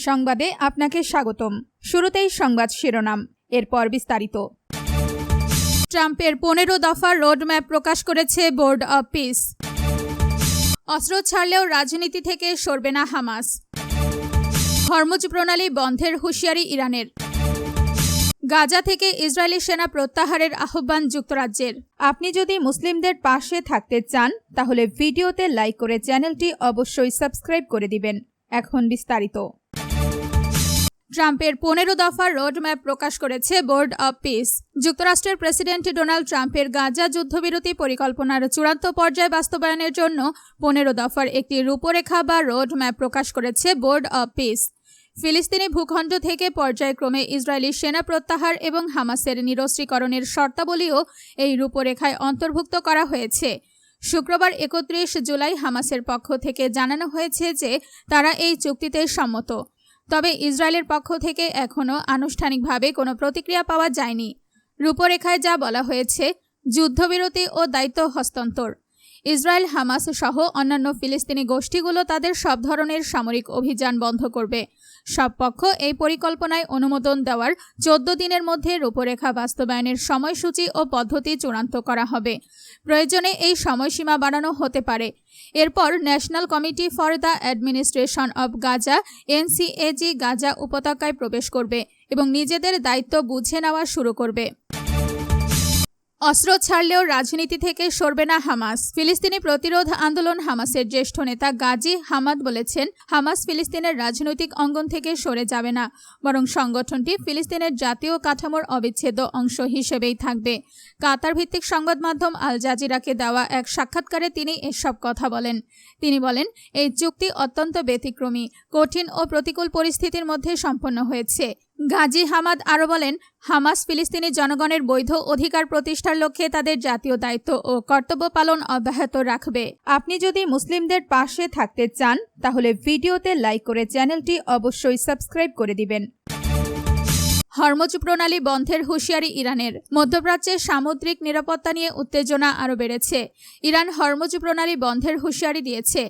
সংবাদে আপনাকে স্বাগতম। শুরুতেই সংবাদ শিরোনাম, এরপর বিস্তারিত। ট্রাম্পের 15 দফা রোডম্যাপ প্রকাশ করেছে বোর্ড অব পিস। অস্ত্র ছাড়লেও রাজনীতি থেকে সরবে না হামাস। হরমুজ প্রণালী বন্ধের হুঁশিয়ারি ইরানের। গাজা থেকে ইসরায়েলি সেনা প্রত্যাহারের আহ্বান যুক্তরাজ্যের। আপনি যদি মুসলিমদের পাশে থাকতে চান তাহলে ভিডিওতে লাইক করে চ্যানেলটি অবশ্যই সাবস্ক্রাইব করে দিবেন। এখন বিস্তারিত। ট্রাম্পের 15 দফা রোডম্যাপ প্রকাশ করেছে বোর্ড অব পিস। যুক্তরাষ্ট্রের প্রেসিডেন্ট ডোনাল্ড ট্রাম্পের গাজা যুদ্ধবিরতি পরিকল্পনার চূড়ান্ত পর্যায়ে বাস্তবায়নের জন্য 15 দফার একটি রূপরেখা বা রোডম্যাপ প্রকাশ করেছে বোর্ড অব পিস। ফিলিস্তিনি ভূখণ্ড থেকে পর্যায়ক্রমে ইসরায়েলি সেনা প্রত্যাহার এবং হামাসের নিরস্ত্রীকরণের শর্তাবলীও এই রূপরেখায় অন্তর্ভুক্ত করা হয়েছে। শুক্রবার 31 জুলাই হামাসের পক্ষ থেকে জানানো হয়েছে যে তারা এই চুক্তিতে সম্মত। তবে ইসরায়েলের পক্ষ থেকে এখনও আনুষ্ঠানিকভাবে কোনো প্রতিক্রিয়া পাওয়া যায়নি। রূপরেখায় যা বলা হয়েছে, যুদ্ধবিরতি ও দায়িত্ব হস্তান্তর। ইসরায়েল হামাস সহ অন্যান্য ফিলিস্তিনি গোষ্ঠীগুলো তাদের সব ধরনের সামরিক অভিযান বন্ধ করবে। সব পক্ষ এই পরিকল্পনায় অনুমোদন দেওয়ার 14 দিনের মধ্যে রূপরেখা বাস্তবায়নের সময়সূচি ও পদ্ধতি চূড়ান্ত করা হবে। প্রয়োজনে এই সময়সীমা বাড়ানো হতে পারে। এরপর national committee for the administration of Gaza NCAG Gaza উপত্যকায় প্রবেশ করবে এবং নিজেদের দায়িত্ব বুঝে নেওয়া শুরু করবে। অস্ত্র ছাড়লেও রাজনীতি থেকে সরবে না হামাস। ফিলিস্তিনি প্রতিরোধ আন্দোলন হামাসের জ্যেষ্ঠ নেতা গাজী হামাদ বলেছেন, হামাস ফিলিস্তিনের রাজনৈতিক অঙ্গন থেকে সরে যাবে না, বরং সংগঠনটি ফিলিস্তিনের জাতীয় কাঠামোর অবিচ্ছেদ্য অংশ হিসেবেই থাকবে। কাতার ভিত্তিক সংবাদ মাধ্যম আল জাজিরাকে দেওয়া এক সাক্ষাৎকারে তিনি এসব কথা বলেন। তিনি বলেন, এই চুক্তি অত্যন্ত ব্যতিক্রমী, কঠিন ও প্রতিকূল পরিস্থিতির মধ্যে সম্পন্ন হয়েছে। গাজী হামাদ আরও বলেন, হামাস ফিলিস্তিনি জনগণের বৈধ অধিকার প্রতিষ্ঠার লক্ষ্যে তাদের জাতীয় দায়িত্ব ও কর্তব্য পালন অব্যাহত রাখবে। আপনি যদি মুসলিমদের পাশে থাকতে চান তাহলে ভিডিওতে লাইক করে চ্যানেলটি অবশ্যই সাবস্ক্রাইব করে দিবেন। হরমুজ প্রণালী বন্ধের হুঁশিয়ারি ইরানের। মধ্যপ্রাচ্যে সামুদ্রিক নিরাপত্তা নিয়ে উত্তেজনা আরও বেড়েছে। ইরান হরমুজ প্রণালী বন্ধের হুঁশিয়ারি দিয়েছে।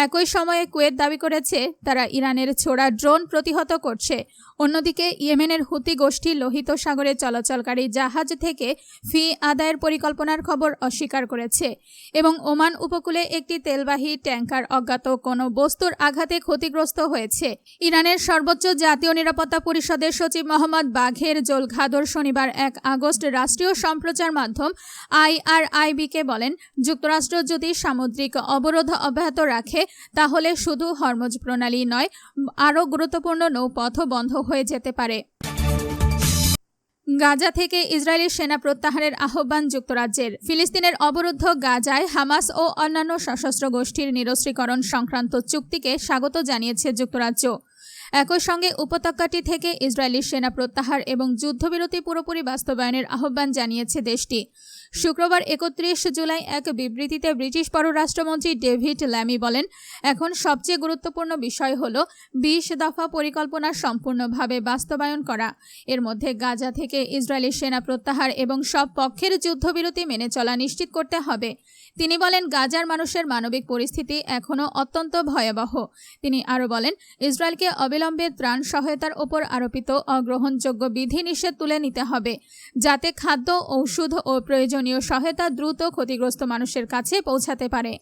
একই সময়ে কুয়েত দাবি করেছে তারা ইরানের ছোড়া ড্রোন প্রতিহত করছে। অন্যদিকে ইয়েমেনের হুতি গোষ্ঠী লোহিত সাগরে চলাচলকারী জাহাজ থেকে ফি আদায়ের পরিকল্পনার খবর অস্বীকার করেছে এবং ওমান উপকূলে একটি তেলবাহী ট্যাঙ্কার অজ্ঞাত কোনো বস্তুর আঘাতে ক্ষতিগ্রস্ত হয়েছে। ইরানের সর্বোচ্চ জাতীয় নিরাপত্তা পরিষদের সচিব মোহাম্মদ বাঘের জোলঘাদর শনিবার 1 আগস্ট রাষ্ট্রীয় সম্প্রচার মাধ্যম IRIB-কে বলেন, যুক্তরাষ্ট্র যদি সামুদ্রিক অবরোধ অব্যাহত রাখে তাহলে শুধু হরমুজ প্রণালী নয়, আরও গুরুত্বপূর্ণ নৌপথ বন্ধ হয়ে যেতে পারে। গাজা থেকে ইসরায়েলি সেনা প্রত্যাহারের আহ্বান যুক্তরাজ্যের। ফিলিস্তিনের অবরুদ্ধ গাজায় হামাস ও অন্যান্য সশস্ত্র গোষ্ঠীর নিরস্ত্রীকরণ সংক্রান্ত চুক্তিকে স্বাগত জানিয়েছে যুক্তরাজ্য। একই সঙ্গে উপত্যকাটি থেকে ইসরায়েলি সেনা প্রত্যাহার এবং যুদ্ধবিরতি পুরোপুরি বাস্তবায়নের আহ্বান জানিয়েছে দেশটি। শুক্রবার 31 জুলাই এক বিবৃতিতে ব্রিটিশ পররাষ্ট্রমন্ত্রী ডেভিড ল্যামি বলেন, এখন সবচেয়ে গুরুত্বপূর্ণ বিষয় হল 20 দফা পরিকল্পনা সম্পূর্ণভাবে বাস্তবায়ন করা। এর মধ্যে গাজা থেকে ইসরায়েলি সেনা প্রত্যাহার এবং সব পক্ষের যুদ্ধবিরতি মেনে চলা নিশ্চিত করতে হবে। তিনি বলেন, গাজার মানুষের মানবিক পরিস্থিতি এখনও অত্যন্ত ভয়াবহ। তিনি আরও বলেন, ইসরায়েলকে অবিলম্বে ত্রাণ সহায়তার ওপর আরোপিত অগ্রহণযোগ্য বিধিনিষেধ তুলে নিতে হবে, যাতে খাদ্য, ঔষধ ও প্রয়োজনীয় সহায়তা দ্রুত ক্ষতিগ্রস্ত মানুষের কাছে পৌঁছাতে পারে।